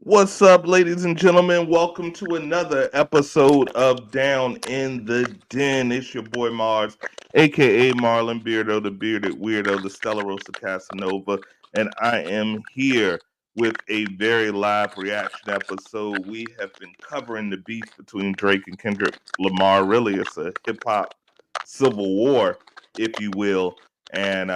What's up, ladies and gentlemen? Welcome to another episode of Down in the Den. It's your boy Mars, aka Marlon Beardo, the bearded weirdo, the Stella Rosa Casanova, and I am here with a very live reaction episode. We have been covering the beef between Drake and Kendrick Lamar. Really, it's a hip hop civil war, if you will. And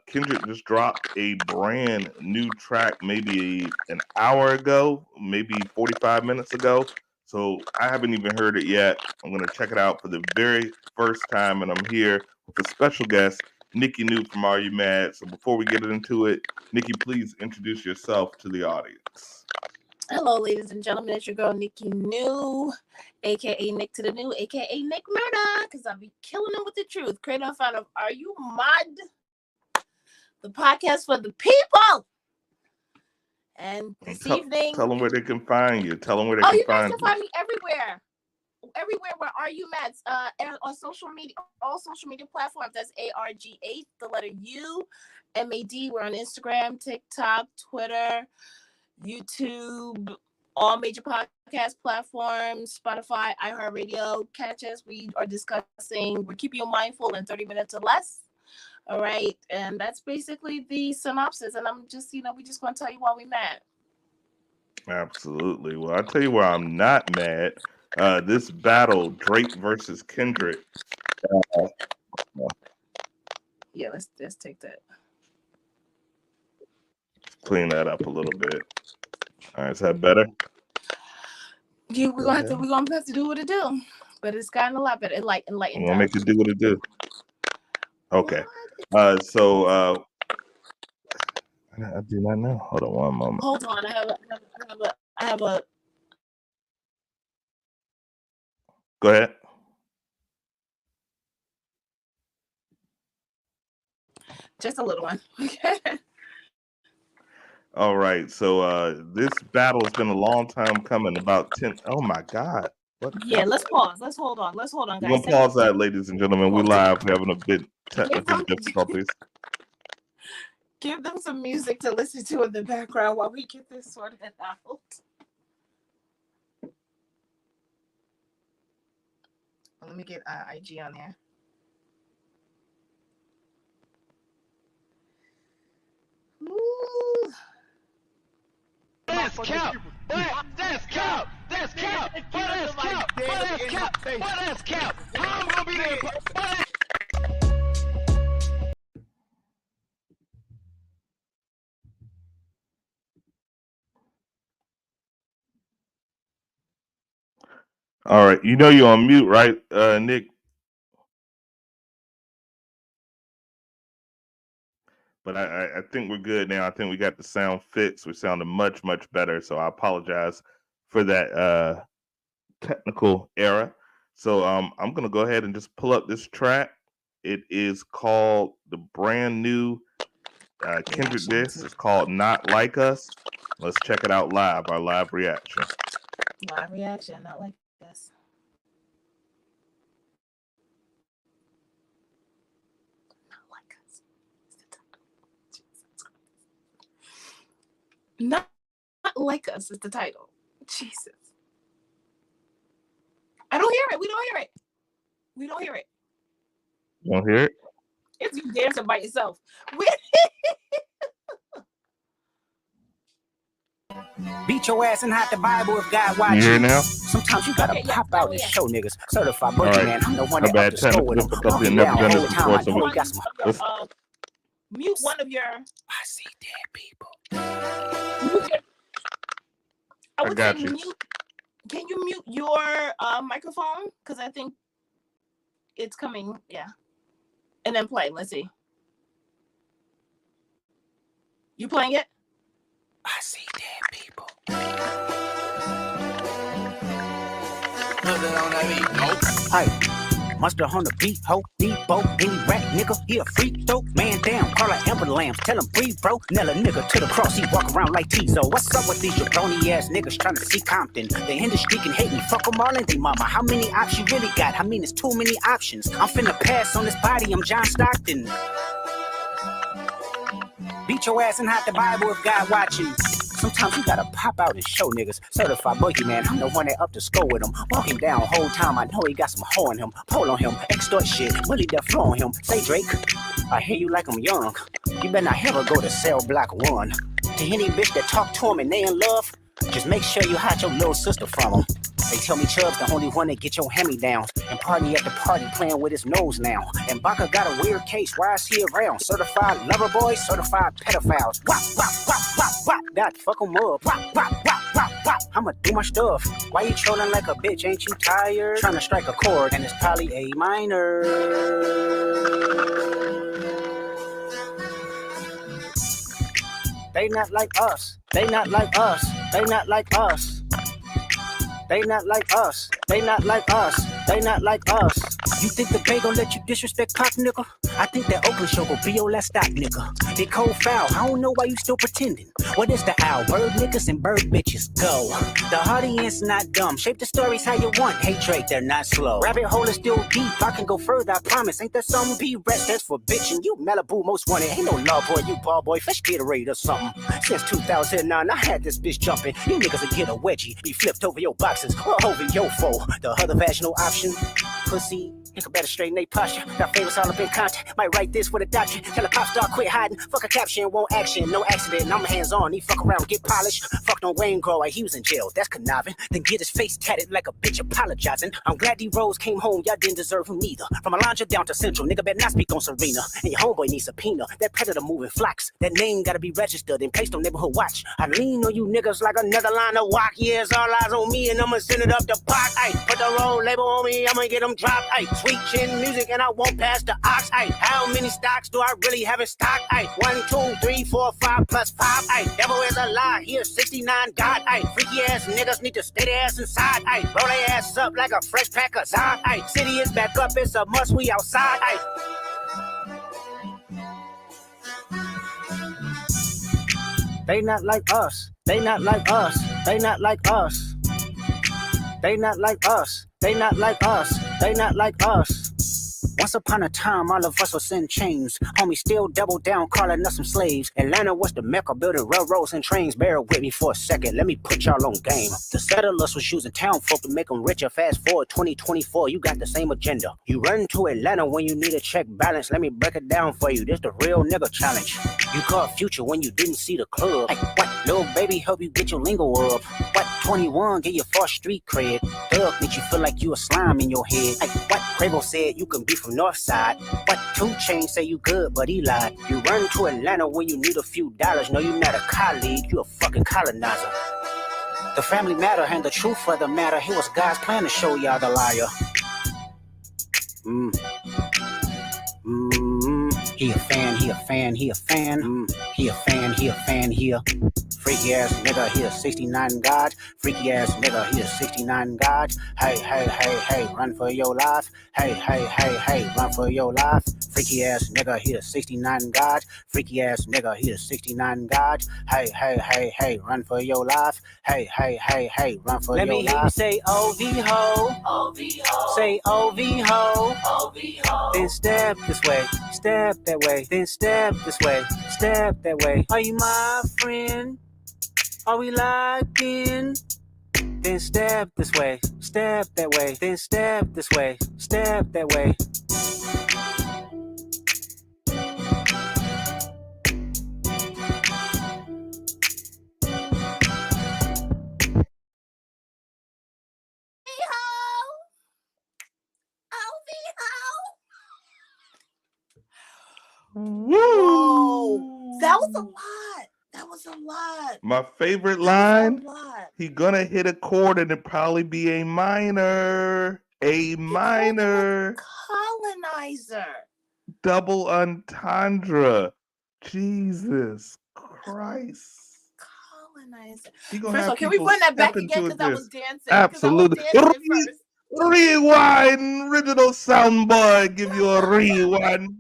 Kendrick just dropped a brand new track maybe an hour ago, maybe 45 minutes ago. So I haven't even heard it yet. I'm going to check it out for the very first time. And I'm here with a special guest, Nikki New from Are You Mad? So before we get into it, Nikki, please introduce yourself to the audience. Hello, ladies and gentlemen. It's your girl, Nikki New, a.k.a. Nick to the New, a.k.a. Nick Murder, because I'll be killing them with the truth. Creator and founder of Are You Mad? The podcast for the people. And this evening... Tell them where they can find you. Tell them where they can find you. You guys can find me everywhere. Everywhere where Are You Mad? On social media, all social media platforms. That's ARGH, the letter U, MAD. We're on Instagram, TikTok, Twitter, YouTube, all major podcast platforms, Spotify, iHeartRadio. Catch us. We are discussing, we're keeping you mindful in 30 minutes or less. All right. And that's basically the synopsis. And I'm just, we just want to tell you why we mad. Absolutely. Well, I'll tell you where I'm not mad. This battle, Drake versus Kendrick. Yeah, let's take that. Clean that up a little bit. All right, is that better? Yeah, we're gonna have to do what it do, but it's gotten a lot better. Enlightened. We're gonna make it do what it do. Okay. So I do not know. Hold on one moment. Hold on. I have a. Go ahead. Just a little one. Okay. All right, so this battle has been a long time coming. About 10. Oh my God! Yeah, let's pause. Let's hold on, guys. We're gonna pause that, ladies and gentlemen. We're live. We're having a bit technical difficulties. Give them some music to listen to in the background while we get this sorted out. Let me get IG on there. Ooh. That's cap. That's cap. That's cap. That's cap. That's cap. That's cap. How I'm gonna be there? All right, you're on mute, right, Nick? But I think we're good now. I think we got the sound fixed. We're sounding much, much better. So I apologize for that technical error. So I'm going to go ahead and just pull up this track. It is called the brand new Kendrick diss. It's called Not Like Us. Let's check it out live, our live reaction. Live reaction, Not Like Us. Not Like Us is the title. Jesus. I don't hear it. We don't hear it. We don't hear it. You don't hear it? It's you dancing by yourself. Beat your ass and hide the Bible if God watching. You hear now? Sometimes you gotta pop out and show niggas. Certified boogie man, I'm the one that bad. up the score with them. Difficulty. Never done this before, so mute one of your. I see dead people. I got you. Can you mute your microphone? Because I think it's coming. Yeah. And then play. Let's see. You playing it? I see dead people. Hi. Monster on the beat, ho, Debo, any rap nigga, he a freak though. Man down, call her Amber Lambs, tell him breathe, bro. Nail a nigga to the cross, he walk around like Tizo. What's up with these jabroni ass niggas trying to see Compton? The industry can hate me, fuck them all and they mama. How many options you really got? I mean, it's too many options. I'm finna pass on this body, I'm John Stockton. Beat your ass and hide the Bible if God watching. Sometimes you gotta pop out and show niggas. Certified boogeyman, I'm the one that up to score with him. Walking down whole time, I know he got some hoe on him. Pole on him, extort shit, bully that flow on him. Say Drake, I hear you like I'm young. You better not ever go to cell block 1. To any bitch that talk to him and they in love, just make sure you hide your little sister from him. They tell me Chubb's the only one that get your hand-me-downs. And party at the party playing with his nose now. And Baca got a weird case, why is he around? Certified lover boys, certified pedophiles. Wop, wop, wop, wop, wop. That fuck him up. Wop, wop, wop, wop, wop. I'ma do my stuff. Why you trolling like a bitch, ain't you tired? Trying to strike a chord and it's probably A minor. They not like us. They not like us. They not like us. They not like us. They not like us. They not like us. You think the Bay gon' let you disrespect Pop, nigga? I think that Oakland show gon' be your last stop, nigga. They cold foul. I don't know why you still pretending. What is the owl? Bird niggas and bird bitches. Go. The audience not dumb. Shape the stories how you want. Hey Drake, they're not slow. Rabbit hole is still deep. I can go further, I promise. Ain't that something? B-Rest, that's for bitching. You Malibu most wanted. Ain't no love boy, you ball boy. Fresh Gatorade or something. Since 2009, I had this bitch jumping. You niggas will get a wedgie. Be flipped over your boxes or over your foe. The other vaginal option, pussy. Nigga better straighten they posture. Got favors all up in contact. Might write this with a doctrine. Tell a pop star quit hiding. Fuck a caption, won't action. No accident. I'm hands on. He fuck around, get polished. Fucked on Wayne Grow. He was in jail. That's conniving. Then get his face tatted like a bitch apologizing. I'm glad D-Rose came home. Y'all didn't deserve him neither. From Alondra down to Central. Nigga better not speak on Serena. And your homeboy needs subpoena. That predator moving flocks. That name gotta be registered and placed on neighborhood watch. I lean on you niggas like another line of walk. Yeah, it's all eyes on me and I'ma send it up the park. Ay, put the roll label on me. I'ma get them dropped. Ay, sweet chin music. And I won't pass the ox. Ay, how many stocks do I really have in stock? Ay, 1, 2, 3, 4, 5 plus 5. Ay, devil is a lie. Here's 69 God. Ay, freaky ass niggas need to stay their ass inside. Ay, roll their ass up like a fresh pack of Zod. Ay, city is back up. It's a must. We outside. Ay. They not like us. They not like us. They not like us. They not like us. They not like us. They not like us. Once upon a time, all of us was in chains. Homie still double down, calling us some slaves. Atlanta was the mecca, building railroads and trains. Bear with me for a second, let me put y'all on game. The settlers was using town folk to make them richer. Fast forward 2024, you got the same agenda. You run to Atlanta when you need a check balance. Let me break it down for you, this the real nigga challenge. You caught Future when you didn't see the club. Hey, what, little baby, help you get your lingo up. What, 21, get your first street cred. Thug make you feel like you a slime in your head. Hey, what, Quavo said you can be from Northside. What, 2 Chainz say you good, but he lied. You run to Atlanta when you need a few dollars. No, you not a colleague, you a fucking colonizer. The family matter and the truth of the matter. It was God's plan to show y'all the liar. He a fan, he a fan, he a fan. He a fan, he a fan, he a freaky ass nigga, he a 69 God. Freaky ass nigga, he a 69 God. Hey, hey, hey, hey, run for your life. Hey, hey, hey, hey, run for your life. Freaky ass nigga, he a 69 God. Freaky ass nigga, he a 69 God. Hey, hey, hey, hey, run for your life. Hey, hey, hey, hey, run for your life. Let me hear you say OV ho. OV ho. Say OV ho. OV ho. Then step this way, step that way. Then step this way, step that way. Are you my friend? Are we locked in? Then step this way, step that way. Then step this way, step that way. Whoa, that was a lot. That was a lot. My favorite line, he gonna hit a chord and it probably be a minor. A minor. Colonizer. Double entendre. Jesus Christ. Colonizer. First of all, can we run that back again? Because I was dancing. Absolutely. Rewind, original soundboy, give you a rewind.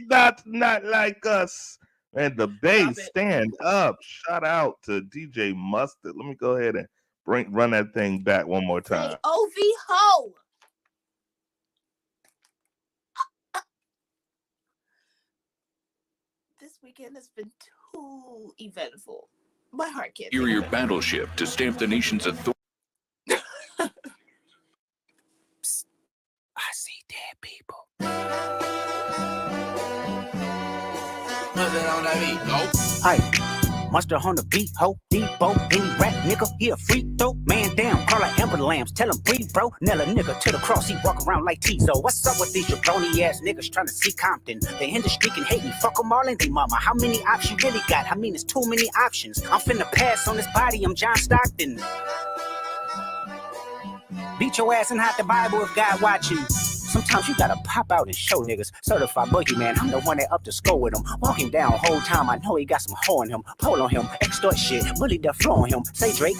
That's not like us. And the bass, stand up. Shout out to DJ Mustard. Let me go ahead and run that thing back one more time. Say OV ho. This week weekend has been too eventful. My heart can't. Superior battleship to stamp the nation's authority. I see dead people. Aye, monster on the beat, ho, Debo, any rap nigga, he a freak though. Man down, call her Amber Lambs, tell him breathe, bro. Nail a nigga to the cross, he walk around like Tizo. What's up with these jabroni ass niggas trying to see Compton? The industry can hate me, fuck them all and they mama. How many options you really got? I mean, it's too many options. I'm finna pass on this body, I'm John Stockton. Beat your ass and hide the Bible if God watching. Sometimes you gotta pop out and show niggas. Certified boogeyman, I'm the one that up to score with him. Walking down whole time, I know he got some hoe on him. Pull on him, extort shit, bully the flow on him. Say Drake,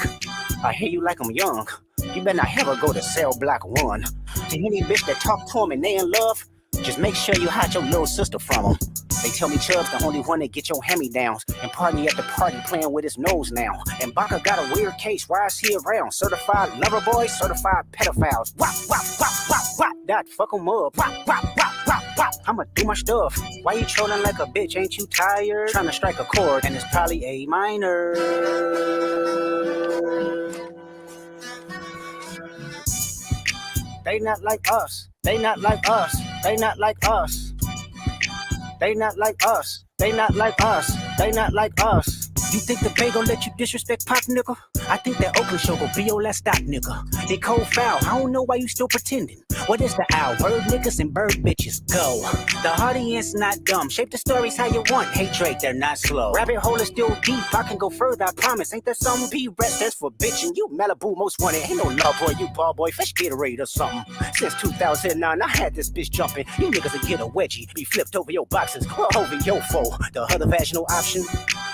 I hear you like I'm young. You better not ever go to cell block 1. To any bitch that talk to him and they in love, just make sure you hide your little sister from him. They tell me Chubb's the only one that get your hand-me-downs and party at the party playing with his nose now. And Baca got a weird case, why is he around? Certified lover boys, certified pedophiles. Wop, wop, wop, wop, wop, that fuck 'em up. Wop, wop, wop, wop, wop, I'ma do my stuff. Why you trolling like a bitch, ain't you tired? Trying to strike a chord and it's probably A minor. They not like us, they not like us, they not like us. They not like us, they not like us, they not like us. You think the Bay gon' let you disrespect Pop, nigga? I think that Oakland show gon' be your last stop, nigga. They cold foul, I don't know why you still pretending. What is the owl? Bird niggas and bird bitches, go. The audience not dumb, shape the stories how you want. Hey Drake, they're not slow. Rabbit hole is still deep, I can go further, I promise. Ain't there some B-rap that's for bitching? You Malibu most wanted, ain't no love boy, you ball boy, fish Gatorade or something. Since 2009, I had this bitch jumping. You niggas will get a wedgie, be flipped over your boxes, or over your foe. The other vaginal option,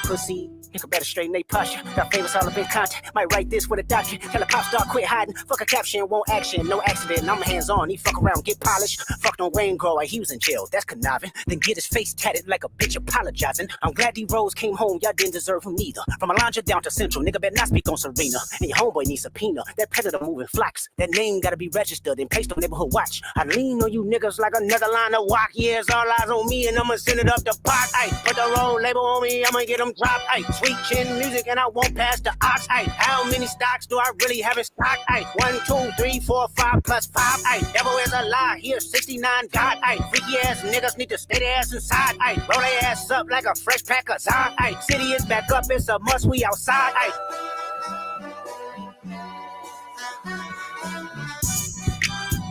pussy. Nigga better straighten they posture. Got famous all up in contact. Might write this with a doctrine. Tell a pop star quit hiding. Fuck a caption, won't action. No accident. I'm hands on. He fuck around, get polished. Fucked on Wayne Grow like he was in jail. That's conniving. Then get his face tatted like a bitch apologizing. I'm glad D-Rose came home. Y'all didn't deserve him neither. From Alondra down to Central. Nigga better not speak on Serena. And your homeboy needs subpoena. That predator moving flocks. That name gotta be registered and placed on neighborhood watch. I lean on you niggas like another line of walk. Yeah, it's all eyes on me and I'ma send it up the pot. Ay, put the road label on me. I'ma get them dropped. Ay, sweet chin music. And I won't pass the ox. Ay, how many stocks do I really have in stock? Ay, 1, 2, 3, 4, 5 plus 5. Ay, devil is a lie. Here's 69 God. Ay, freaky ass niggas need to stay their ass inside. Ay, roll their ass up like a fresh pack of Zod. Ay, city is back up. It's a must. We outside. Ay.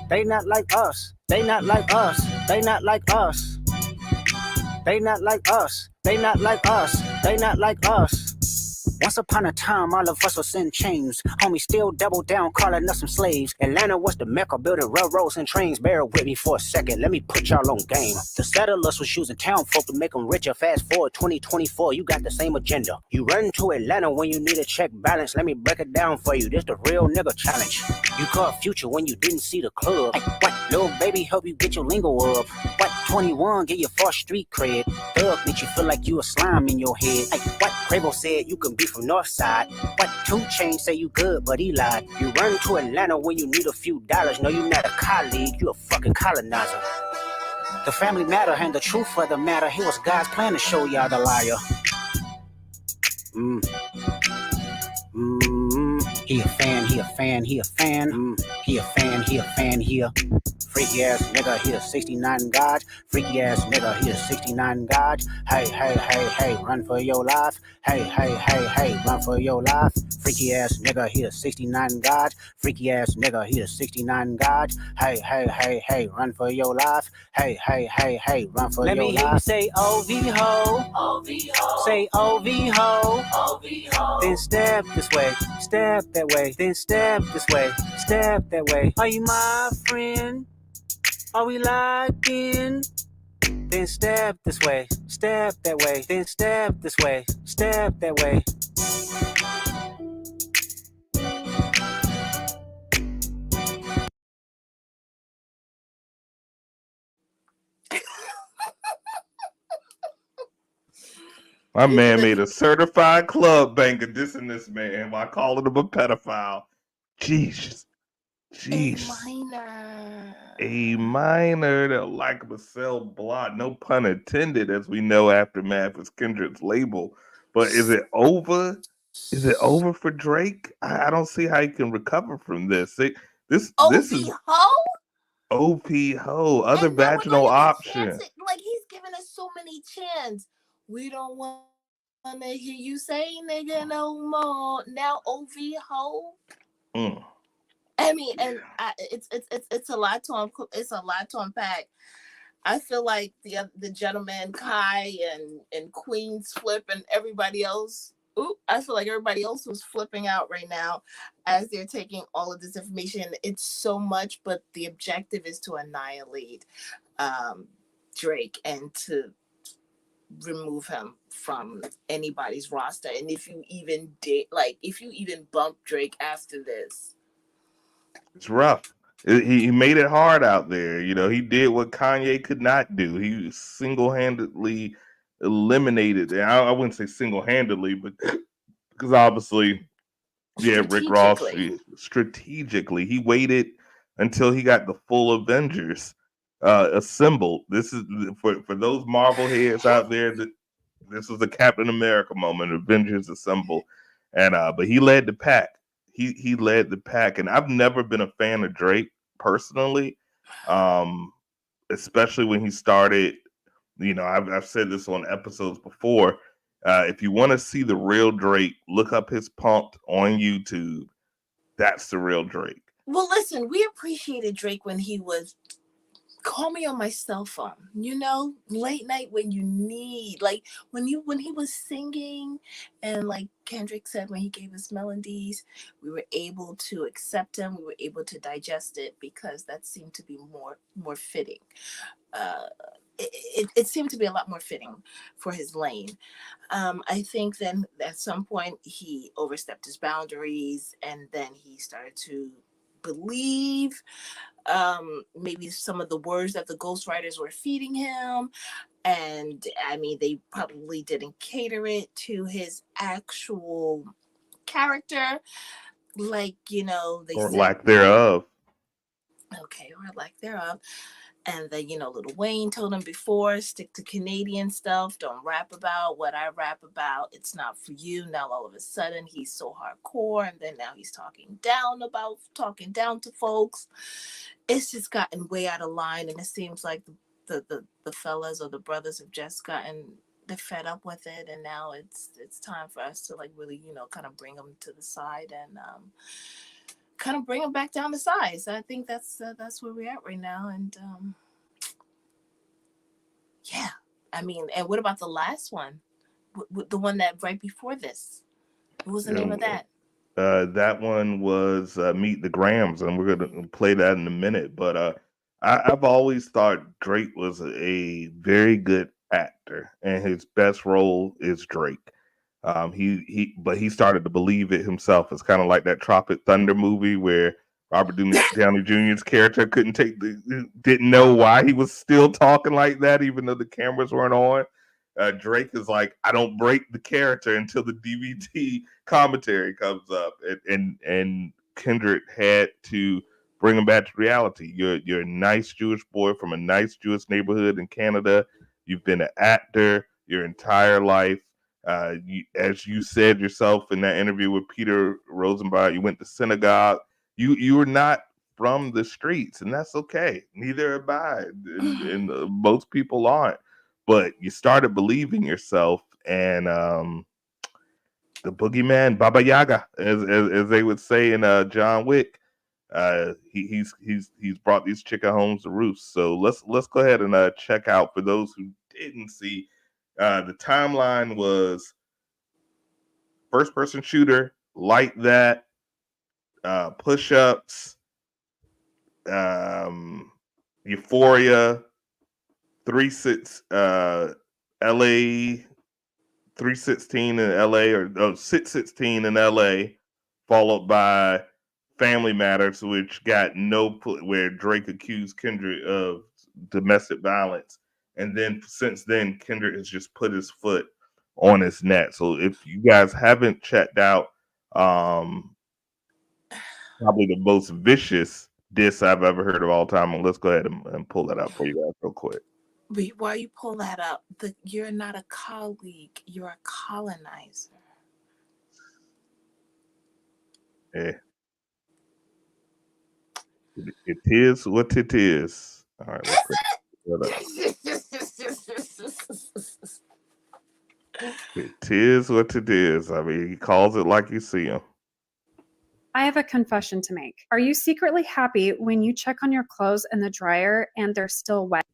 They not like us. They not like us. They not like us. They not like us. They not like us. They not like us. Once upon a time, all of us was in chains. Homie still double down, calling us some slaves. Atlanta was the mecca, building railroads and trains. Bear with me for a second, let me put y'all on game. The settlers was using town folk to make them richer. Fast forward 2024, you got the same agenda. You run to Atlanta when you need a check balance. Let me break it down for you, this the real nigga challenge. You caught Future when you didn't see the club. Ay, what, little baby, help you get your lingo up. What, 21, get your first street cred. Thug, make you feel like you a slime in your head. Ay, what, Quavo said you can be from Northside. What, 2 Chainz say you good, but he lied. You run to Atlanta when you need a few dollars. No, you not a colleague, you a fucking colonizer. The family matter and the truth of the matter. It was God's plan to show y'all the liar. He a fan, he a fan, he a fan. He a fan, he a fan, he a freaky ass nigga, he a 69 God. Freaky ass nigga, he a 69 God. Hey, hey, hey, hey, run for your life. Hey, hey, hey, hey, run for your life. Freaky ass nigga, he a 69 God. Freaky ass nigga, he a 69 God. Hey, hey, hey, hey, run for your life. Hey, hey, hey, hey, run for your life. Let me hear you say OV ho. OV ho. Say OV ho. OV ho. Then step this way, step that way. Then step this way, step that way. Are you my friend? Are we locked in? Then step this way, step that way. Then step this way, step that way. My man made a certified club banger dissing this man while calling him a pedophile. Jesus. A minor. A minor, the like of a cell block, no pun intended, as we know Aftermath is Kendrick's label. But is it over? Is it over for Drake? I don't see how he can recover from this. This is OV Ho? OP Ho, other And now we're vaginal gonna get option. chances. Like he's giving us so many chances. We don't want to hear you say nigga no more. Now OV Ho. Mm. I mean, and it's a lot it's a lot to unpack. I feel like the gentleman Kai and Queen's Flip and everybody else. Ooh, I feel like everybody else was flipping out right now as they're taking all of this information. It's so much, but the objective is to annihilate Drake and to remove him from anybody's roster. And if you even if you even bump Drake after this, It's rough. He made it hard out there. You know, he did what Kanye could not do. He single-handedly eliminated. I wouldn't say single-handedly, but because obviously, yeah, Rick Ross strategically he waited until he got the full Avengers assembled. This is for those Marvel heads out there. This was the Captain America moment. Avengers assemble, and but he led the pack. He led the pack, and I've never been a fan of Drake personally, especially when he started. You know, I've said this on episodes before. If you want to see the real Drake, look up his Punk'd on YouTube. That's the real Drake. Well, listen, we appreciated Drake when he was call me on my cell phone, you know, late night when you need, like when he was singing, and like Kendrick said, when he gave us melodies, we were able to accept him, we were able to digest it because that seemed to be more fitting. It seemed to be a lot more fitting for his lane. I think then at some point he overstepped his boundaries, and then he started to believe maybe some of the words that the ghostwriters were feeding him. And I mean, they probably didn't cater it to his actual character, like, you know, they Or said, lack thereof. okay, or lack thereof. And then, you know, Lil Wayne told him before, stick to Canadian stuff. Don't rap about what I rap about. It's not for you. Now, all of a sudden, he's so hardcore. And then now he's talking down to folks. It's just gotten way out of line. And it seems like the fellas or the brothers have just they're fed up with it. And now it's time for us to like really, you know, kind of bring them to the side and kind of bring them back down to size. I think that's where we're at right now. And yeah, I mean, and what about the last one? The one that right before this? What was the name of that? That one was Meet the Grams, and we're going to play that in a minute. But I've always thought Drake was a very good actor, and his best role is Drake. But he started to believe it himself. It's kind of like that Tropic Thunder movie where Robert Downey Jr.'s character didn't know why he was still talking like that, even though the cameras weren't on. Drake is like, I don't break the character until the DVD commentary comes up, and Kendrick had to bring him back to reality. You're a nice Jewish boy from a nice Jewish neighborhood in Canada. You've been an actor your entire life. As you said yourself in that interview with Peter Rosenblatt, you went to synagogue. You were not from the streets, and that's okay. Neither am I, and most people aren't. But you started believing yourself, and the boogeyman, Baba Yaga, as they would say in John Wick, he's brought these chicken homes to roost. So let's go ahead and check out, for those who didn't see. The timeline was first person shooter, like that, push-ups, Euphoria, 3-6, LA, 316 in LA, or 616 in LA, followed by Family Matters, which got where Drake accused Kendrick of domestic violence. And then since then, Kendrick has just put his foot on his neck. So if you guys haven't checked out probably the most vicious diss I've ever heard of all time. And let's go ahead and pull that up for you guys real quick. While you pull that up, you're not a colleague, you're a colonizer. Yeah. It is what it is. All right, let's go. It is what it is. I mean, he calls it like you see him. I have a confession to make. Are you secretly happy when you check on your clothes in the dryer and they're still wet?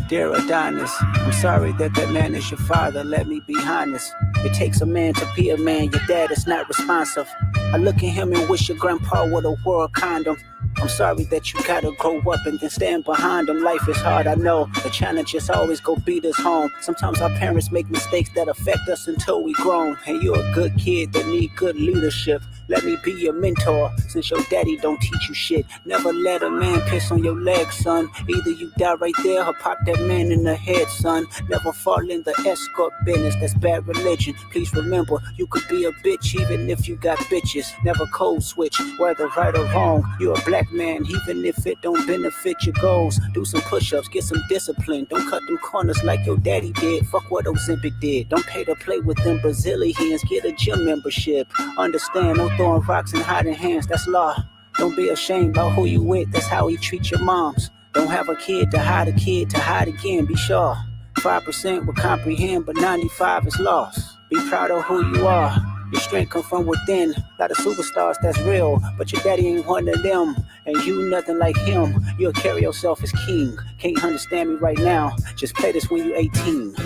Dear Adonis, I'm sorry that man is your father, let me be honest. It takes a man to be a man, your dad is not responsive. I look at him and wish your grandpa would have wore a condom. I'm sorry that you gotta grow up and then stand behind them. Life is hard, I know. The challenges always go beat us home. Sometimes our parents make mistakes that affect us until we grown. And you're a good kid that need good leadership. Let me be your mentor, since your daddy don't teach you shit. Never let a man piss on your leg, son. Either you die right there or pop that man in the head, son. Never fall in the escort business, that's bad religion. Please remember, you could be a bitch even if you got bitches. Never code switch, whether right or wrong. You're a black man, even if it don't benefit your goals. Do some push-ups, get some discipline. Don't cut them corners like your daddy did. Fuck what Ozempic did. Don't pay to play with them Brazilians. Get a gym membership. Understand, no throwing rocks and hiding hands, that's law. Don't be ashamed about who you with, that's how he treat your moms. Don't have a kid to hide again, be sure. 5% will comprehend, but 95 is lost. Be proud of who you are. Your strength come from within. A lot of superstars that's real, but your daddy ain't one of them. And you nothing like him. You'll carry yourself as king. Can't understand me right now. Just play this when you 18.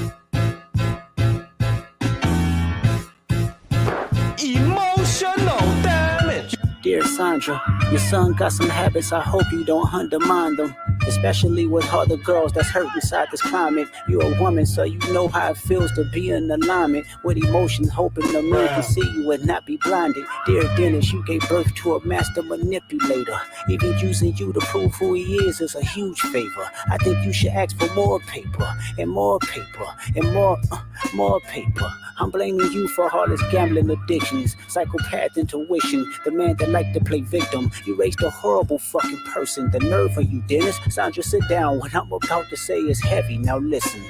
Emotional damage. Dear Sandra, your son got some habits, I hope you don't undermine them. Especially with other girls that's hurt inside this climate. You're a woman, so you know how it feels to be in alignment with emotions, hoping the man can see you and not be blinded. Dear Dennis, you gave birth to a master manipulator. Even using you to prove who he is a huge favor. I think you should ask for more paper, and more paper, and more paper. I'm blaming you for all his gambling addictions, psychopath intuition, the man that liked to play victim. You raised a horrible fucking person. The nerve of you, Dennis. Sandra, sit down. What I'm about to say is heavy. Now listen.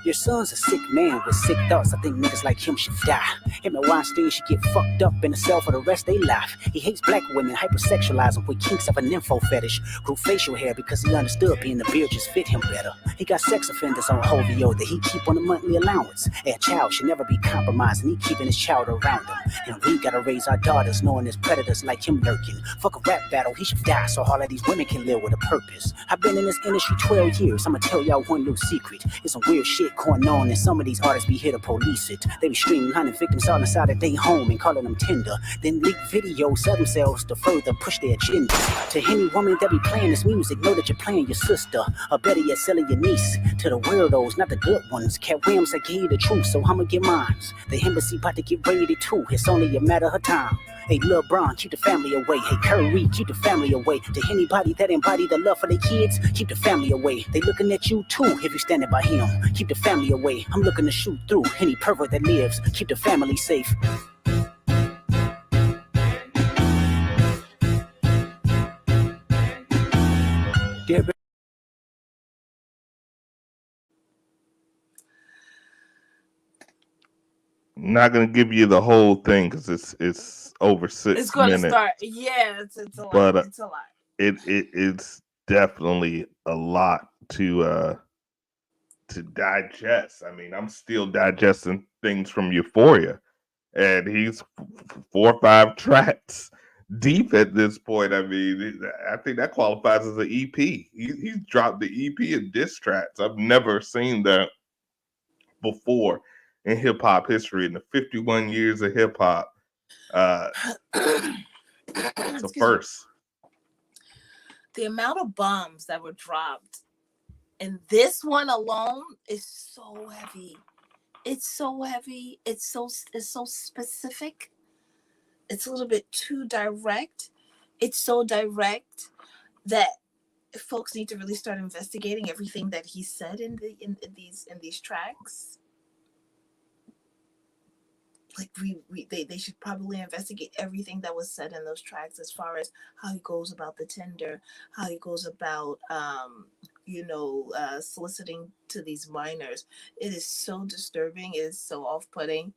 Your son's a sick man with sick thoughts. I think niggas like him should die. Him and Weinstein should get fucked up in a cell for the rest of their life. He hates black women, hypersexualize them with kinks of an info fetish. Grew facial hair because he understood being the beard just fit him better. He got sex offenders on Hovio that he keep on a monthly allowance. A child should never be compromised, and he keeping his child around him. And we gotta raise our daughters knowing there's predators like him lurking. Fuck a rap battle, he should die so all of these women can live with a purpose. I've been in this industry 12 years. I'ma tell y'all one little secret. It's some weird shit going on, and some of these artists be here to police it. They be streaming 100 victims all inside of their home and calling them tender. Then leak videos of themselves to further push their agenda. To any woman that be playing this music, know that you're playing your sister, or better yet, selling your niece. To the weirdos, not the good ones. Cat Williams, I give you the truth, so I'ma get mines. The embassy about to get raided too. It's only a matter of time. Hey, Lil Bron, keep the family away. Hey, Curry, keep the family away. To anybody that embody the love for their kids, keep the family away. They looking at you too if you're standing by him. Keep the family away. I'm looking to shoot through any pervert that lives. Keep the family safe. Dear Not gonna give you the whole thing because it's over 6 minutes. It's gonna start. Yeah, it's a lot. But, it's a lot. It's definitely a lot to digest. I mean, I'm still digesting things from Euphoria, and he's 4 or 5 tracks deep at this point. I mean, I think that qualifies as an EP. He's dropped the EP in diss tracks. I've never seen that before in hip hop history. In the 51 years of hip hop, it's a first. The amount of bombs that were dropped in this one alone is so heavy. It's so heavy. It's so specific. It's a little bit too direct. It's so direct that folks need to really start investigating everything that he said in these tracks. like they should probably investigate everything that was said in those tracks, as far as how he goes about the Tinder, how he goes about soliciting to these minors. It is so disturbing. It is so off-putting.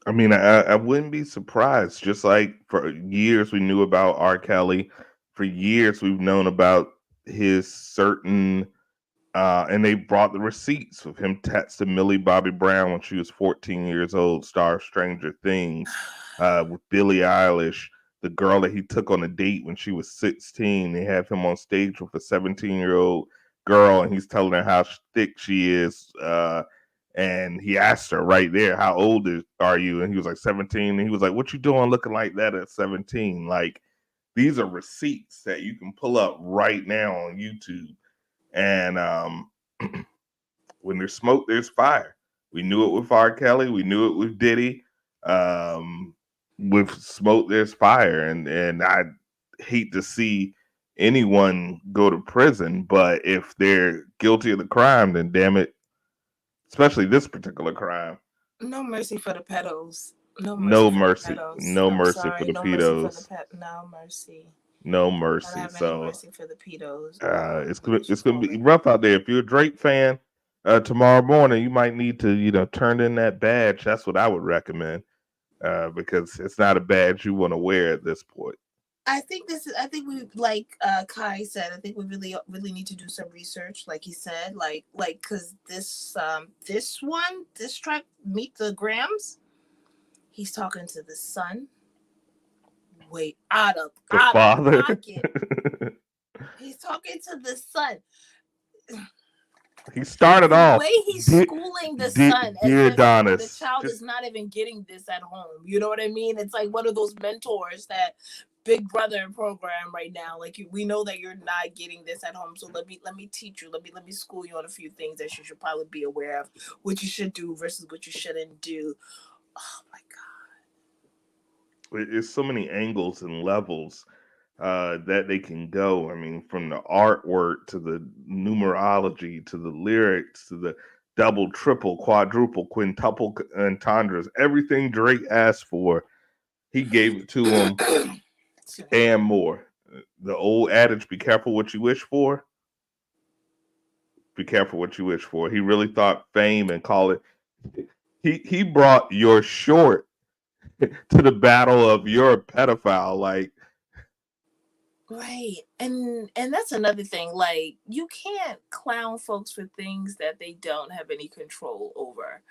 I mean, I wouldn't be surprised. Just like for years we knew about R. Kelly, for years we've known about his certain, and they brought the receipts of him texting Millie Bobby Brown when she was 14 years old, star of Stranger Things, with Billie Eilish, the girl that he took on a date when she was 16. They have him on stage with a 17-year-old girl, and he's telling her how thick she is. And he asked her right there, "How old are you?" And he was like 17. And he was like, "What you doing looking like that at 17?" Like, these are receipts that you can pull up right now on YouTube. And when there's smoke, there's fire. We knew it with R. Kelly. We knew it with Diddy. With smoke, there's fire. And I hate to see anyone go to prison, but if they're guilty of the crime, then damn it, especially this particular crime. No mercy for the pedos. No mercy. No I'm mercy sorry, for the no pedos. mercy for the no mercy. No I don't mercy. have any So mercy for the pedos. it's gonna be rough out there. If you're a Drake fan, tomorrow morning you might need to turn in that badge. That's what I would recommend, because it's not a badge you want to wear at this point. I think we, like Kai said, I think we really need to do some research, like he said, like because this track, Meet the Grams, he's talking to the son, way out of pocket. He's talking to the son. He started the off way he's schooling the son, as if the child is not even getting this at home. You know what I mean? It's like one of those mentors that Big Brother program right now. Like, we know that you're not getting this at home, so let me teach you. Let me school you on a few things that you should probably be aware of, what you should do versus what you shouldn't do. Oh my God! It's so many angles and levels that they can go. I mean, from the artwork to the numerology to the lyrics to the double, triple, quadruple, quintuple entendres, everything Drake asked for, he gave it to him and more. The old adage, be careful what you wish for. Be careful what you wish for. He really thought fame and call it. He brought your short to the battle of you're a pedophile. Like, right. And that's another thing. Like, you can't clown folks for things that they don't have any control over.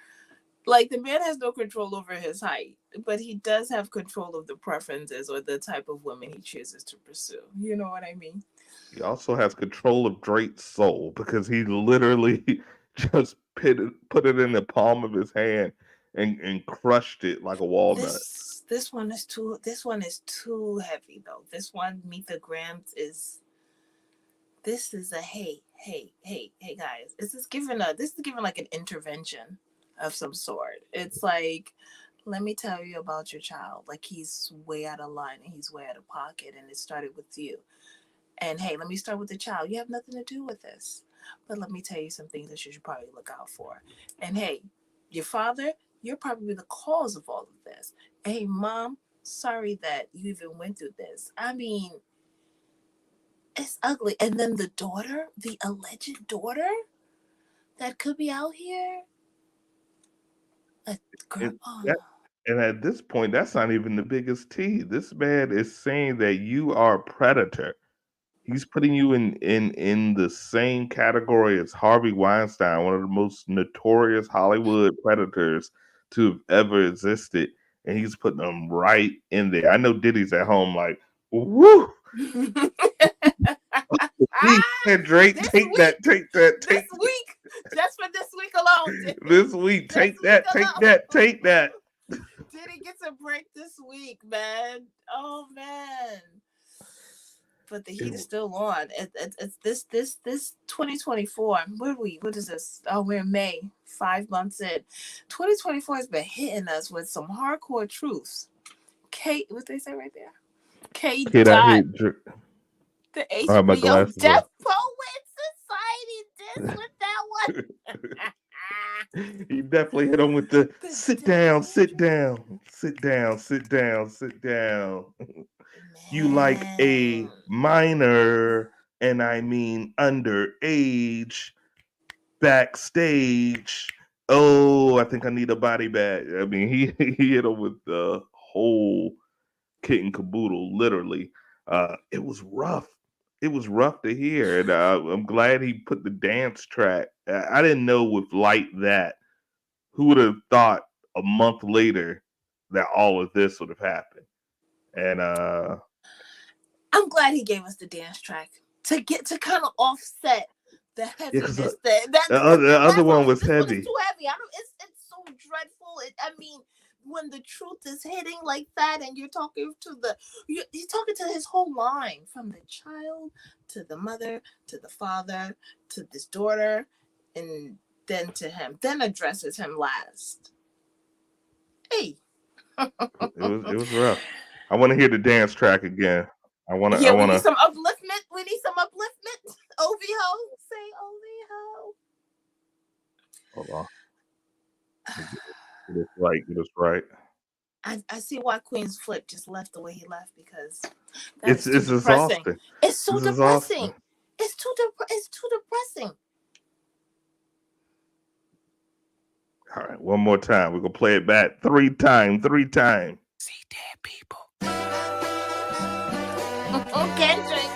Like, the man has no control over his height, but he does have control of the preferences or the type of women he chooses to pursue. You know what I mean? he also has control of Drake's soul, because he literally just put it in the palm of his hand and crushed it like a walnut. This one is too heavy though. This one, Meet the Grams, this is a hey guys. This is given like an intervention of some sort. It's like, let me tell you about your child. Like, he's way out of line and he's way out of pocket, and it started with you. And hey, let me start with the child. You have nothing to do with this, but let me tell you some things that you should probably look out for. And hey, your father, you're probably the cause of all of this. Hey, mom, sorry that you even went through this. I mean, it's ugly. And then the daughter, the alleged daughter that could be out here. And at this point, that's not even the biggest T. This man is saying that you are a predator. He's putting you in the same category as Harvey Weinstein, one of the most notorious Hollywood predators to have ever existed. And he's putting them right in there. I know Diddy's at home like, woo! And Drake, take that. This week, just for this week alone. This week, take that. Diddy gets a break this week, man. Oh man. But the heat is still on. It's this 2024. What is this? Oh, we're in May. 5 months in. 2024 has been hitting us with some hardcore truths. Kate, what they say right there? Kate died. The HBO Deaf Poet Society did with that one. He definitely hit him with the sit down, sit down, sit down, sit down, sit down. You like a minor, and I mean underage, backstage. Oh, I think I need a body bag. I mean, he hit him with the whole kit and caboodle, literally. It was rough. It was rough to hear, and I'm glad he put the dance track. I didn't know with Light That. Who would have thought a month later that all of this would have happened? And I'm glad he gave us the dance track to kind of offset the heaviness. The other one was heavy. It's too heavy. It's so dreadful. I mean, when the truth is hitting like that, and you're talking to you're talking to his whole line, from the child to the mother to the father to this daughter, and then to him, then addresses him last. Hey, it was rough. I want to hear the dance track again. I want to. We need some upliftment. We need some upliftment. OVO, say OVO. Hold on. Get us right. I see why Queen's Flip just left the way he left, because it's exhausting. It's so depressing. It's too depressing. All right, one more time. We're gonna play it back three times. See dead people. Kendrick.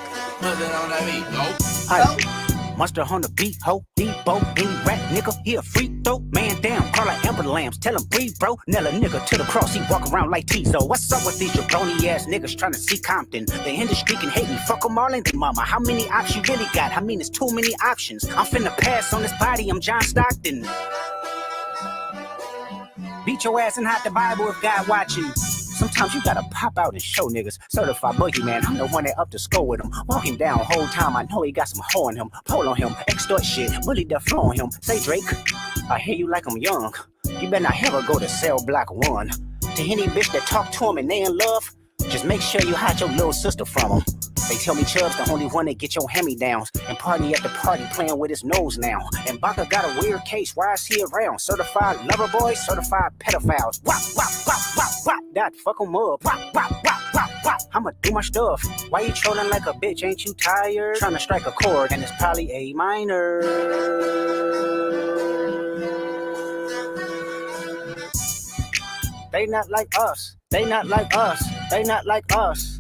Monster on the beat, ho, Debo, any rap nigga, he a free throw, man down, call like Amber Lambs, tell him breathe, bro, nail a nigga to the cross, he walk around like Tizo. What's up with these jabroni ass niggas trying to see Compton? They industry can hate me, fuck them all in the mama. How many options you really got? I mean, it's too many options. I'm finna pass on this body, I'm John Stockton. Beat your ass and hide the Bible if God watching. Sometimes you gotta pop out and show niggas. Certified boogeyman, I'm the one that up to score with him. Walk him down whole time, I know he got some hoe in him. Pull on him, extort shit, bully the flow on him. Say Drake, I hear you like I'm young. You better not ever go to cell block 1. To any bitch that talk to him and they in love, just make sure you hide your little sister from him. They tell me Chubb's the only one that get your hand-me-downs and party at the party playing with his nose now. And Baka got a weird case, why is he around? Certified lover boys, certified pedophiles. Wop, wop, wop, wop, wop, that fuck him up. Wop, wop, wop, wop, wop, I'ma do my stuff. Why you trolling like a bitch, ain't you tired? Trying to strike a chord and it's probably A minor. They not like us, they not like us, they not like us.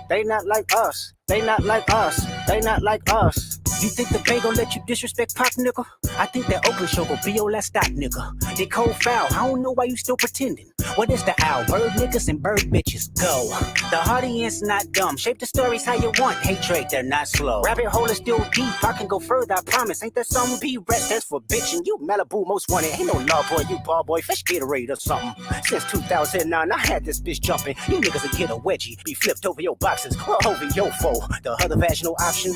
They not like us, they not like us, they not like us. You think the Bay gon' let you disrespect Pop, nigga? I think that Oakland show gon' be your last stop, nigga. They cold foul, I don't know why you still pretending. What is the owl? Bird niggas and bird bitches, go. The audience not dumb, shape the stories how you want. Hey Drake, they're not slow. Rabbit hole is still deep, I can go further, I promise. Ain't there some B-Red stands for bitch and you Malibu most wanted. Ain't no law boy, you ball boy, fish Gatorade or something. Since 2009, I had this bitch jumping. You niggas will get a wedgie, be flipped over your boxes, or over your foe. The other vaginal option,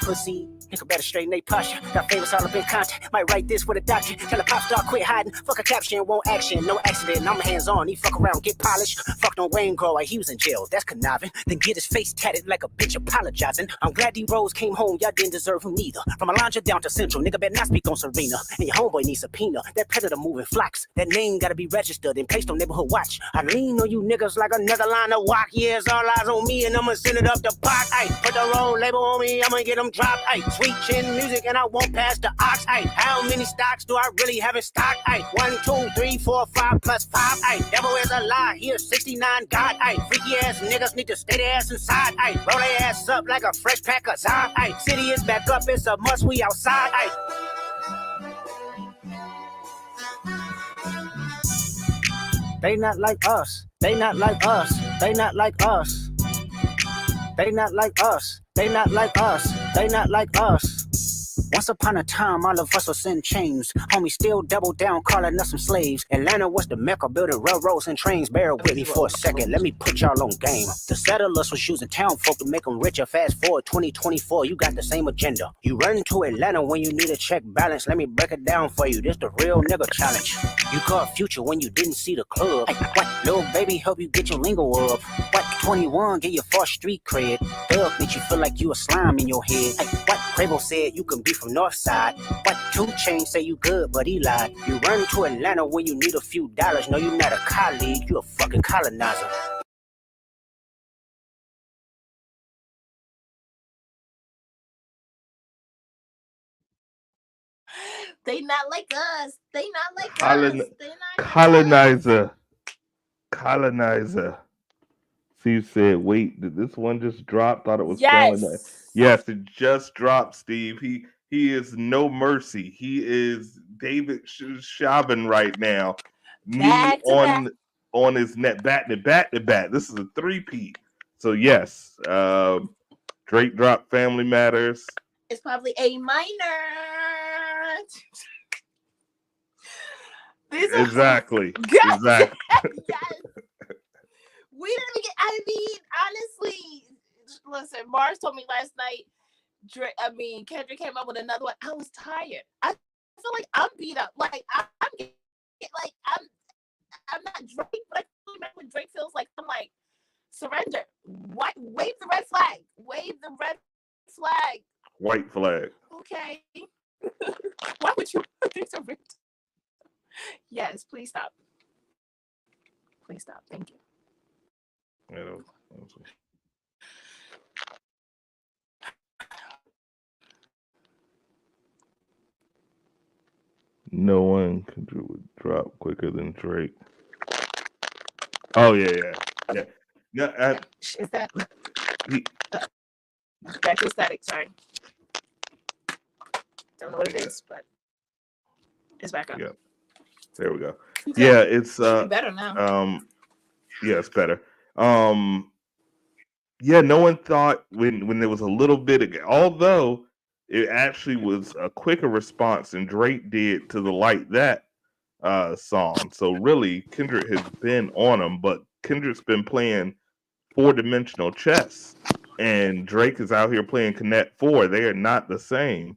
pussy. Nigga better straighten they posture. Got favorites all up in content. Might write this with a doctor. Tell a pop star quit hiding. Fuck a caption, won't action. No accident, I'm hands on. He fuck around, get polished. Fuck no rain grow like he was in jail. That's conniving. Then get his face tatted like a bitch apologizing. I'm glad D-Rose came home. Y'all didn't deserve him neither. From Alondra down to Central. Nigga better not speak on Serena. And your homeboy needs subpoena. That predator moving flocks. That name gotta be registered and placed on neighborhood watch. I lean on you niggas like another line of walk. Yeah, it's all eyes on me and I'ma send it up the pot. Ay, put the roll label on me. I'ma get them dropped. Ay, sweet chin music and I won't pass the ox. Ay, how many stocks do I really have in stock? Ay, 1, 2, 3, 4, 5 plus 5. Ay, devil is a lie. Here 69 God. Ay, freaky ass niggas need to stay their ass inside. Ay, roll their ass up like a fresh pack of Zod. Ay, city is back up. It's a must. We outside. Ay. They not like us. They not like us. They not like us. They not like us. They not like us. They not like us. Once upon a time, all of us was in chains. Homie still double down, calling us some slaves. Atlanta was the mecca, building railroads and trains. Bear with me for a second, let me put y'all on game. The settlers was using town folk to make them richer. Fast forward 2024, you got the same agenda. You run to Atlanta when you need a check balance. Let me break it down for you, this the real nigga challenge. You caught Future when you didn't see the club. Hey, what? Little baby help you get your lingo up. What? 21 get your false street cred. Thug make you feel like you a slime in your head. Hey, what? Quavo said you can be from Northside. But 2 Chainz say you good, but he lied. You run to Atlanta when you need a few dollars. No, you're not a colleague, you a fucking colonizer. They not like us. They not like Colon- us. They not colonizer. Colonizer. Steve said, wait, did this one just drop? Thought it was Colonizer. Yes, it just dropped, Steve. He is no mercy. He is David Chauvin right now. Back Knee to back. on his neck, back to back. This is a 3-peat. So yes, Drake dropped Family Matters. It's probably A minor. Exactly. Yes. Exactly. Yes. We didn't get. I mean, honestly, listen. Mars told me last night. Kendrick came up with another one. I was tired. I feel like I'm beat up. Like I'm not Drake, but I feel like when Drake feels like I'm like surrender. What? Wave the red flag. Wave the red flag. White flag. Okay. Why would you surrender? Yes, please stop. Please stop. Thank you. No one could drop quicker than Drake. Oh yeah. No, is that back to static? Sorry, don't know what it is, but it's back up. Yeah, there we go. Okay. Yeah, it's better now. Yeah, it's better. Yeah, no one thought when there was a little bit of, although it actually was a quicker response than Drake did to the Like That song. So really, Kendrick has been on him, but Kendrick's been playing 4-dimensional chess, and Drake is out here playing Connect 4. They are not the same.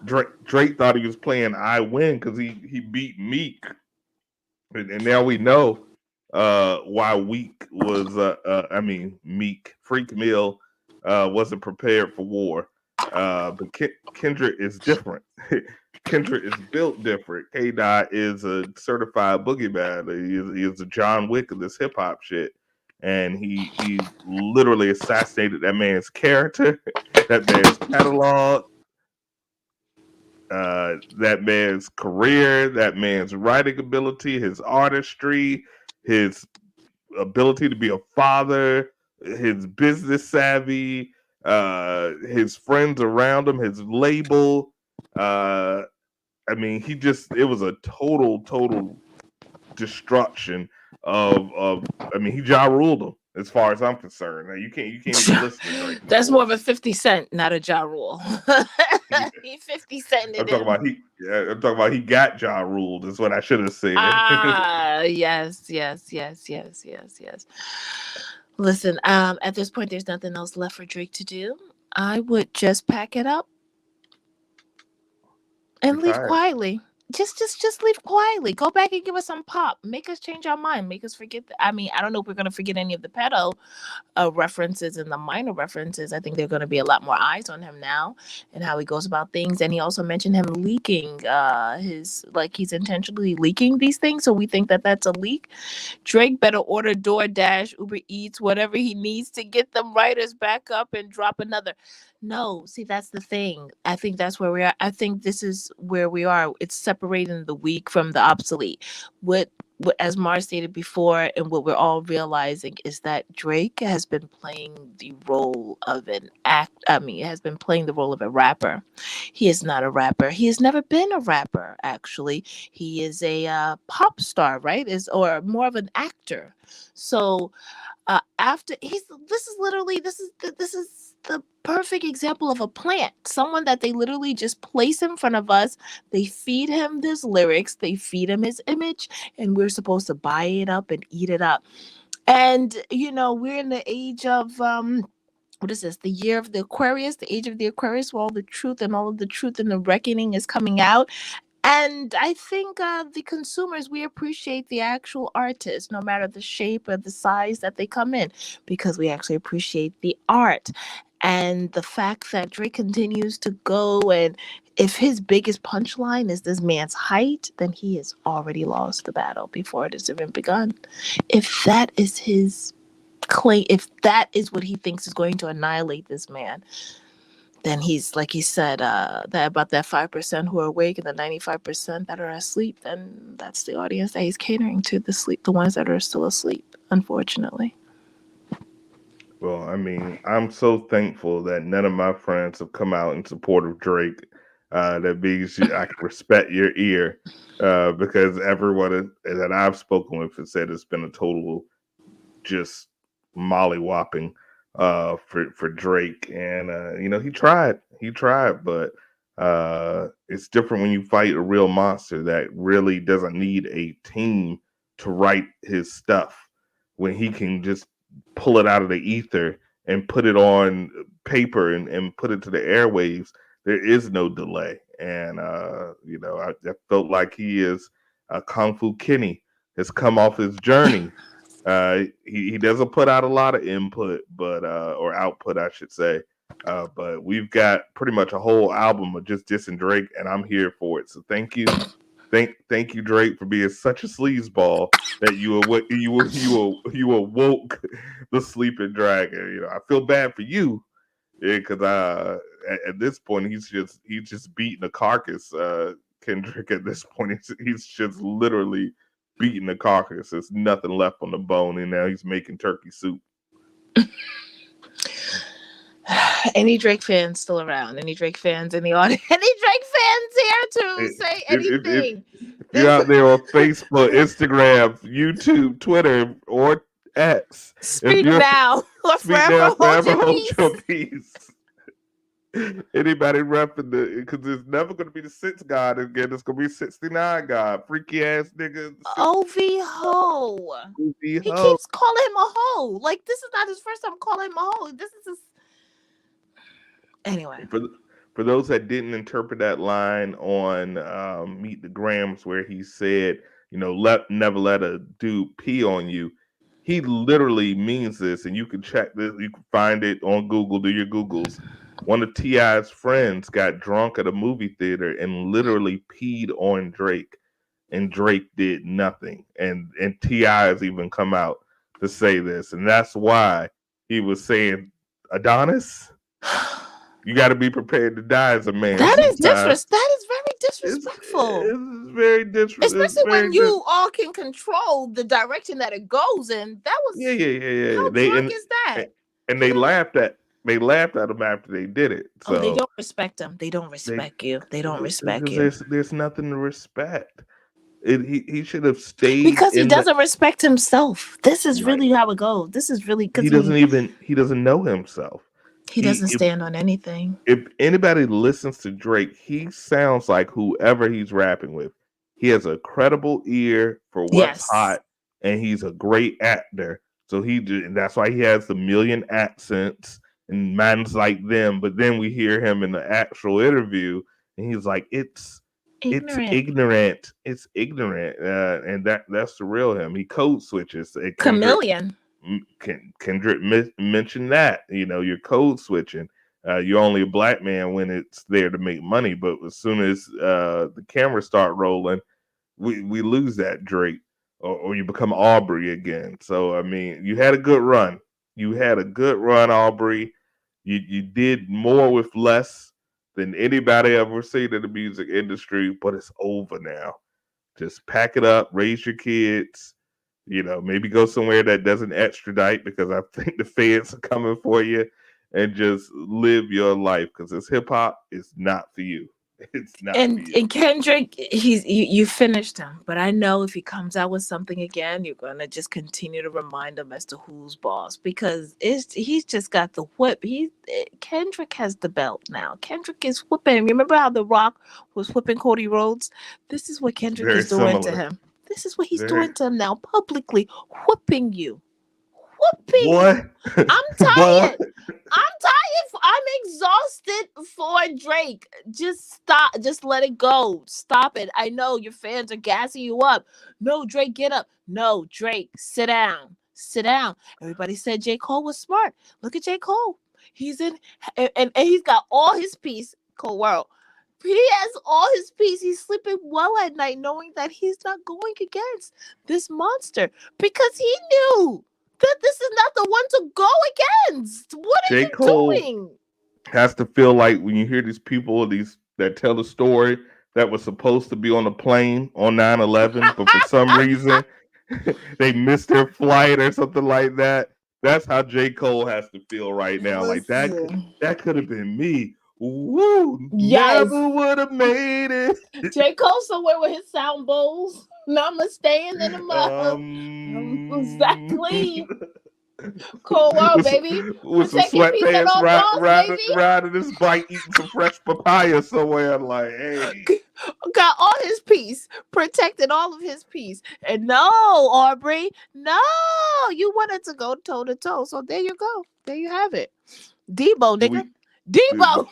Drake thought he was playing I Win because he beat Meek, and now we know why Meek Freak Mill wasn't prepared for war. But Kendrick is different. Kendrick is built different. K-Dot is a certified boogeyman. He is a John Wick of this hip hop shit. And he literally assassinated that man's character, that man's catalog, that man's career, that man's writing ability, his artistry, his ability to be a father, his business savvy, his friends around him, his label. It was a total destruction of he Ja ruled him as far as I'm concerned. Now, you can't even listen to Drake. That's more of a 50 Cent, not a Ja Rule. He 50 Cent. I'm talking about he got Ja ruled is what I should have said. Yes. Listen, at this point, there's nothing else left for Drake to do. I would just pack it up and leave quietly. Just leave quietly. Go back and give us some pop. Make us change our mind. Make us forget. I don't know if we're going to forget any of the pedo references and the minor references. I think there are going to be a lot more eyes on him now and how he goes about things. And he also mentioned him leaking he's intentionally leaking these things. So we think that that's a leak. Drake better order DoorDash, Uber Eats, whatever he needs to get them writers back up and drop another. No, see, that's the thing. I think that's where we are. I think this is where we are. It's separating the weak from the obsolete. What as Mars stated before, and what we're all realizing is that Drake has been playing the role of has been playing the role of a rapper. He is not a rapper. He has never been a rapper, actually. He is a pop star, right? Or more of an actor. So this is the perfect example of a plant, someone that they literally just place in front of us. They feed him his lyrics, they feed him his image, and we're supposed to buy it up and eat it up. And we're in the age of what is this? The year of the Aquarius, the age of the Aquarius, where all the truth and the reckoning is coming out. And I think the consumers, we appreciate the actual artist, no matter the shape or the size that they come in, because we actually appreciate the art. And the fact that Drake continues to go, and if his biggest punchline is this man's height, then he has already lost the battle before it has even begun. If that is his claim, if that is what he thinks is going to annihilate this man, then he's, like he said, that about that 5% who are awake and the 95% that are asleep, then that's the audience that he's catering to, the ones that are still asleep, unfortunately. Well, I mean, I'm so thankful that none of my friends have come out in support of Drake. That means I can respect your ear, because everyone that I've spoken with has said it's been a total just mollywhopping for Drake, and he tried, but it's different when you fight a real monster that really doesn't need a team to write his stuff, when he can just pull it out of the ether and put it on paper and put it to the airwaves. There is no delay, and I felt like he is Kung Fu Kenny has come off his journey. He doesn't put out a lot of input, but or output, I should say. But we've got pretty much a whole album of just dissing Drake, and I'm here for it. So thank you, thank you, Drake, for being such a sleazeball that you awoke the sleeping dragon. I feel bad for you, because at this point he's just beating a carcass. Kendrick, at this point he's just literally beating the carcass. There's nothing left on the bone, and now he's making turkey soup. Any Drake fans still around? Any Drake fans in the audience? Any Drake fans here to say anything? If you're out there on Facebook, Instagram, YouTube, Twitter, or X, speak now or forever hold your peace. Anybody repping because it's never going to be the 6 God again. It's going to be 69 God. Freaky ass nigga. OV ho. He keeps calling him a hoe. Like, this is not his first time calling him a hoe. This is his... Anyway. For those that didn't interpret that line on Meet the Grams, where he said, never let a dude pee on you. He literally means this, and you can check this. You can find it on Google. Do your Googles. One of T.I.'s friends got drunk at a movie theater and literally peed on Drake, and Drake did nothing. And T.I. has even come out to say this, and that's why he was saying, Adonis, you got to be prepared to die as a man. That is very disrespectful. It's very disrespectful. Especially when you all can control the direction that it goes in. That was yeah. How drunk is that? And they laughed at him after they did it. So they don't respect him. They don't respect you. They don't respect you. There's nothing to respect. He should have stayed because he doesn't respect himself. This is really how it goes. This is really because he doesn't know himself. He doesn't stand on anything. If anybody listens to Drake, he sounds like whoever he's rapping with. He has a credible ear for what's hot, and he's a great actor. So that's why he has the million accents and minds like them. But then we hear him in the actual interview, and he's like, "It's ignorant. It's ignorant," and that's the real him. He code switches. Chameleon. Kendrick mentioned that, you're code switching. You're only a black man when it's there to make money, but as soon as the cameras start rolling, we lose that, Drake, or you become Aubrey again. So I mean, you had a good run. Aubrey. You did more with less than anybody ever seen in the music industry, but it's over now. Just pack it up, raise your kids. Maybe go somewhere that doesn't extradite, because I think the feds are coming for you, and just live your life, because this hip hop is not for you. It's not. And Kendrick, you finished him, but I know if he comes out with something again, you're gonna just continue to remind him as to who's boss, because he's just got the whip. Kendrick has the belt now. Kendrick is whipping. Remember how The Rock was whipping Cody Rhodes? This is what Kendrick is doing to him. This is what he's doing to him now, publicly whipping you. What? I'm tired. I'm exhausted for Drake. Just stop. Just let it go. Stop it. I know your fans are gassing you up. No, Drake, get up. No, Drake, sit down. Sit down. Everybody said J. Cole was smart. Look at J. Cole. He's in, and he's got all his peace. Cold world. He has all his peace. He's sleeping well at night, knowing that he's not going against this monster because he knew that this is not the one to go against. What are J. you Cole doing? has to feel like when you hear these people, these that tell the story that was supposed to be on a plane on 9/11, but for some reason they missed their flight or something like that. That's how J. Cole has to feel right now. Like Listen. that could have been me. Woo! Yes. Never would have made it. J. Cole somewhere with his sound bowls. Namaste in the mug. Exactly. Cold world, baby. With some Protect your peace at sweatpants, all costs, baby. riding his bike, eating some fresh papaya somewhere. Like, hey, Got all his peace, protected all of his peace. And no, Aubrey, no, you wanted to go toe to toe. So there you go. There you have it. Debo, nigga. Debo.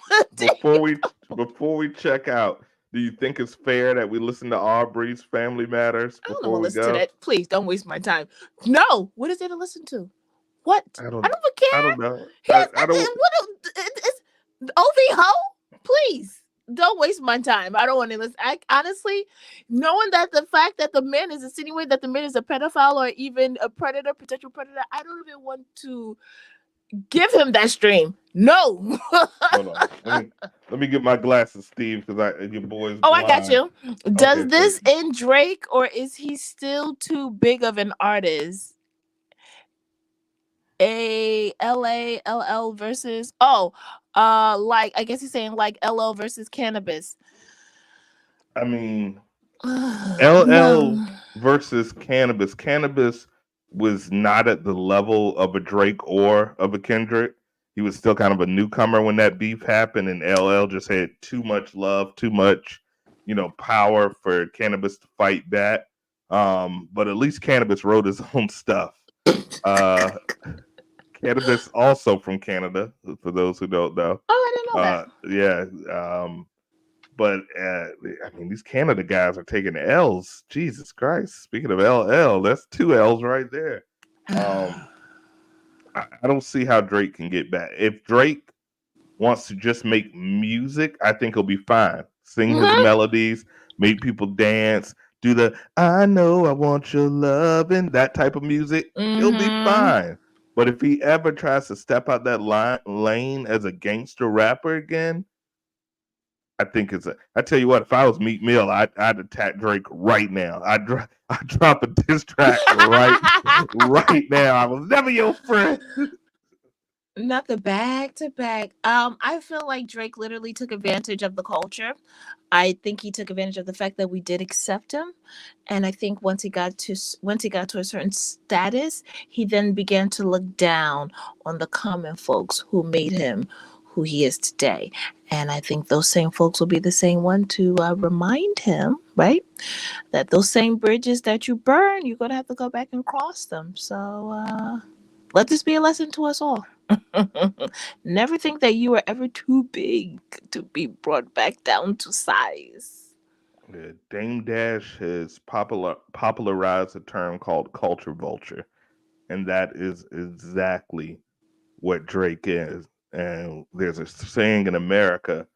Before we check out, do you think it's fair that we listen to Aubrey's Family Matters I don't before want to we listen go? to that. Please don't waste my time. No. What is there to listen to? What? I don't care. I don't know. I don't. It's OV Ho. Please don't waste my time. I don't want to listen. I honestly, knowing that the fact that the man is insinuating that the man is a pedophile or even a predator, potential predator, I don't even want to give him that stream. No. Hold on. Let me get my glasses, Steve, because your boy's. Oh, blind. I got you. Does Okay, this end Drake, or is he still too big of an artist? A LL versus like I guess he's saying like LL versus Cannabis. I mean, LL versus Cannabis. Cannabis was not at the level of a Drake or of a Kendrick. He was still kind of a newcomer when that beef happened, and LL just had too much love, too much, power for Cannabis to fight back. But at least Cannabis wrote his own stuff. Cannabis also from Canada, for those who don't know. Oh, I didn't know that. Yeah. But I mean, these Canada guys are taking L's. Jesus Christ! Speaking of LL, that's 2 L's right there. I don't see how Drake can get back. If Drake wants to just make music, I think he'll be fine. Sing his melodies, make people dance, do the "I know I want your love" and that type of music. He'll be fine. But if he ever tries to step out that lane as a gangster rapper again, I think I tell you what, if I was Meek Mill, I'd attack Drake right now. I'd drop a diss track right now. I was never your friend. Not the back to back. I feel like Drake literally took advantage of the culture. I think he took advantage of the fact that we did accept him, and I think once he got to a certain status, he then began to look down on the common folks who made him who he is today. And I think those same folks will be the same one to remind him, right, that those same bridges that you burn, you're gonna have to go back and cross them. So let this be a lesson to us all. Never think that you are ever too big to be brought back down to size. Yeah, Dame Dash has popularized a term called culture vulture, and that is exactly what Drake is. And there's a saying in America,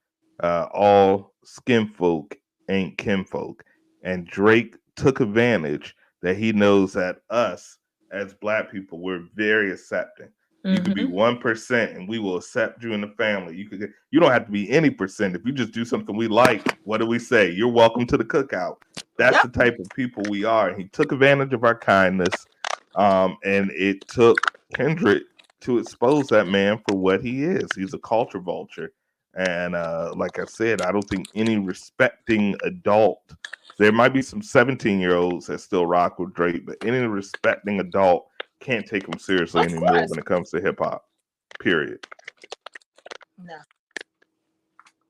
all skin folk ain't kinfolk. And Drake took advantage that he knows that us as Black people, we're very accepting. You could be 1% and we will accept you in the family. You don't have to be any percent. If you just do something we like, what do we say? You're welcome to the cookout. That's the type of people we are. And he took advantage of our kindness. And it took Kendrick to expose that man for what he is. He's a culture vulture. And like I said, I don't think any respecting adult, there might be some 17-year-olds that still rock with Drake, but any respecting adult can't take him seriously anymore when it comes to hip hop. Period. No.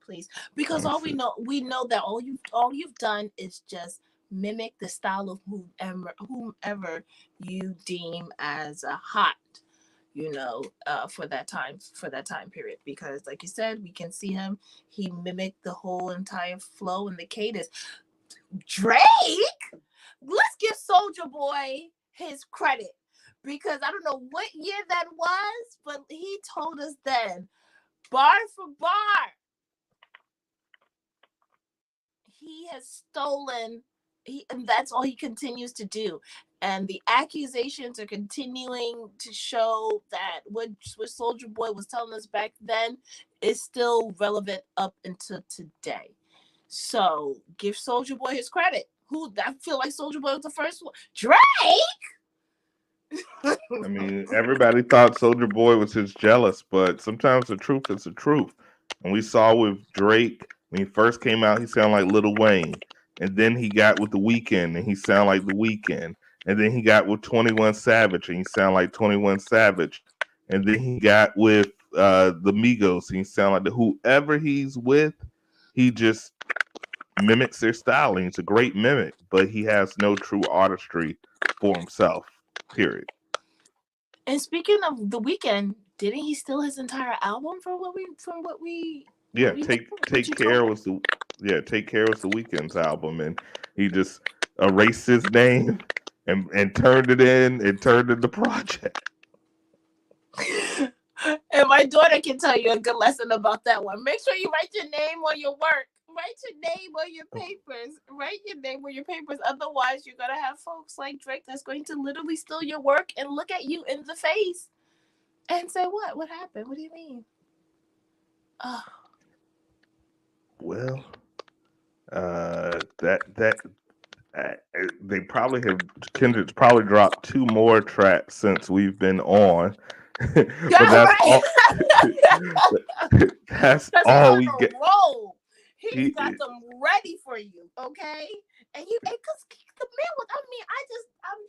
Please. Because all we know that all you've done is just mimic the style of whomever you deem as a hot, for that time period. Because like you said, we can see him, he mimicked the whole entire flow and the cadence. Drake, let's give Soulja Boy his credit. because I don't know what year that was, but he told us then, bar for bar, he has stolen. And that's all he continues to do. And the accusations are continuing to show that what Soldier Boy was telling us back then is still relevant up until today. So give Soldier Boy his credit. Who I feel like Soldier Boy was the first one. Drake. I mean, everybody thought Soldier Boy was just jealous, but sometimes the truth is the truth. And we saw with Drake when he first came out, he sounded like Lil Wayne, and then he got with The Weeknd, and he sounded like The Weeknd, and then he got with 21 Savage, and he sounded like 21 Savage, and then he got with the Migos, and he sounded like whoever he's with, he just mimics their styling. He's a great mimic, but he has no true artistry for himself. Period. And speaking of The Weeknd, didn't he steal his entire album from what we? Yeah, Take Care was the Weeknd's album, and he just erased his name and turned it into project. And my daughter can tell you a good lesson about that one. Make sure you write your name on your work. Write your name on your papers. Write your name on your papers. Otherwise, you're gonna have folks like Drake that's going to literally steal your work and look at you in the face and say, "What? What happened? What do you mean?" Oh. Well, they probably have. Kendrick's probably dropped 2 more tracks since we've been on. But that's all. That's all we get. Roll. He got them ready for you, okay? And because the man was, I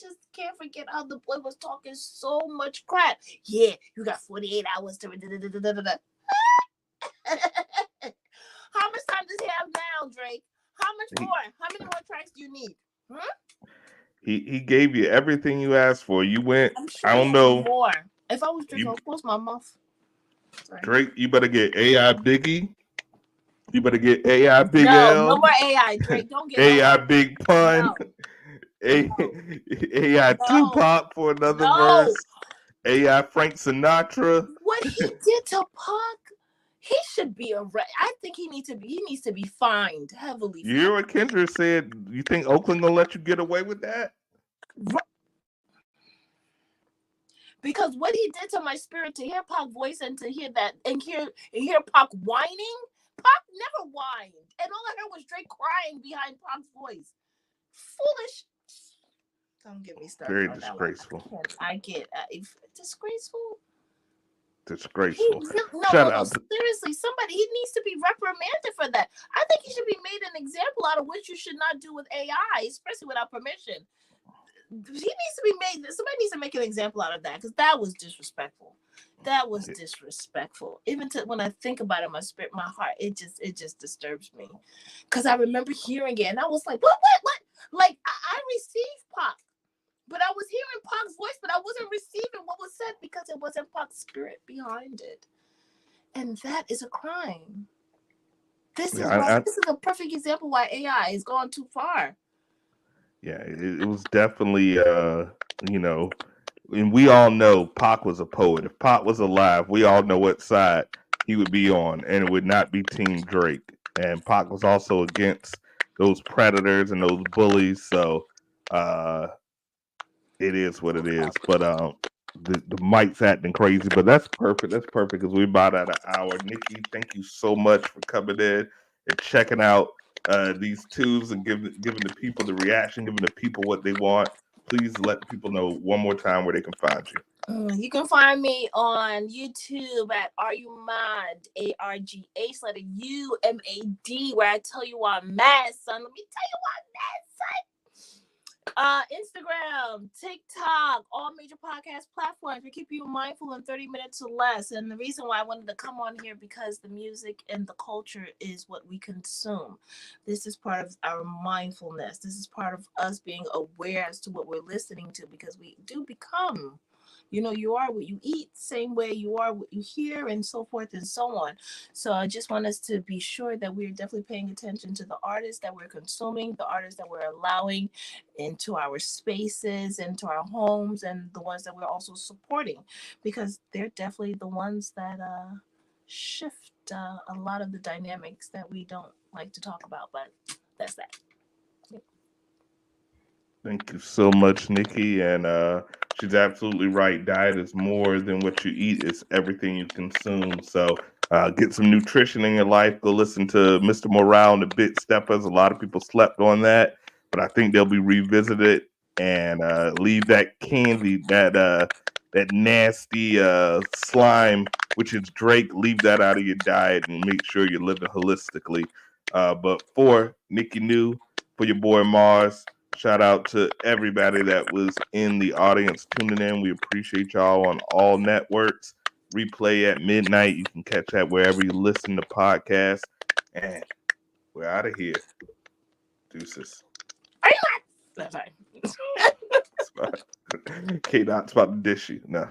just can't forget how the boy was talking so much crap. Yeah, you got 48 hours to. How much time does he have now, Drake? How much more? How many more tracks do you need? He gave you everything you asked for. You went. Sure I don't know. More. If I was Drake, I'll close my mouth. Sorry. Drake, you better get AI Biggie. You better get AI Big L. No more AI, Drake. Don't get AI Big Pun. No. AI Tupac for another verse. AI Frank Sinatra. What he did to Pac, he should be arrested. I think he needs to be fined heavily. You hear what Kendrick said? You think Oakland gonna let you get away with that? Because what he did to my spirit, to hear Pac voice and to hear that and hear Pac whining, Pac never whined, and all I heard was Drake crying behind Pac's voice. Foolish. Don't get me started. Very disgraceful. I get disgraceful. Disgraceful. Seriously, he needs to be reprimanded for that. I think he should be made an example out of what you should not do with AI, especially without permission. Somebody needs to make an example out of that, because that was disrespectful. That was disrespectful. Even when I think about it, my spirit, my heart, it just disturbs me. Because I remember hearing it and I was like, what? Like, I received Pac, but I was hearing Pac's voice, but I wasn't receiving what was said because it wasn't Pac's spirit behind it. And that is a crime. This is a perfect example why AI is going too far. Yeah, it was definitely, and we all know Pac was a poet. If Pac was alive, we all know what side he would be on, and it would not be Team Drake. And Pac was also against those predators and those bullies, so it is what it is. But the mic's acting crazy, but that's perfect. That's perfect because we're about at an hour. Nikki, thank you so much for coming in and checking out these tunes and giving the people the reaction, giving the people what they want. Please let the people know one more time where they can find you. You can find me on YouTube at Are You Mad? ARGH, letter UMAD, where I tell you why I'm mad, son. Let me tell you why I'm mad, son. Instagram, TikTok, all major podcast platforms. We keep you mindful in 30 minutes or less. And the reason why I wanted to come on here, because the music and the culture is what we consume. This is part of our mindfulness. This is part of us being aware as to what we're listening to, because we do become You are what you eat, same way you are what you hear, and so forth and so on. So I just want us to be sure that we're definitely paying attention to the artists that we're consuming, the artists that we're allowing into our spaces, into our homes, and the ones that we're also supporting, because they're definitely the ones that shift a lot of the dynamics that we don't like to talk about. But that's that. Thank you so much, Nikki. And she's absolutely right. Diet is more than what you eat, it's everything you consume. So get some nutrition in your life. Go listen to Mr. Morale and the Bit Steppers. A lot of people slept on that, but I think they'll be revisited. And leave that candy, that nasty slime, which is Drake, leave that out of your diet and make sure you're living holistically. But for Nikki New, for your boy Mars, shout out to everybody that was in the audience tuning in. We appreciate y'all on all networks. Replay at midnight. You can catch that wherever you listen to podcasts. And we're out of here. Deuces. That's right. K-Dot's about to dish you. No.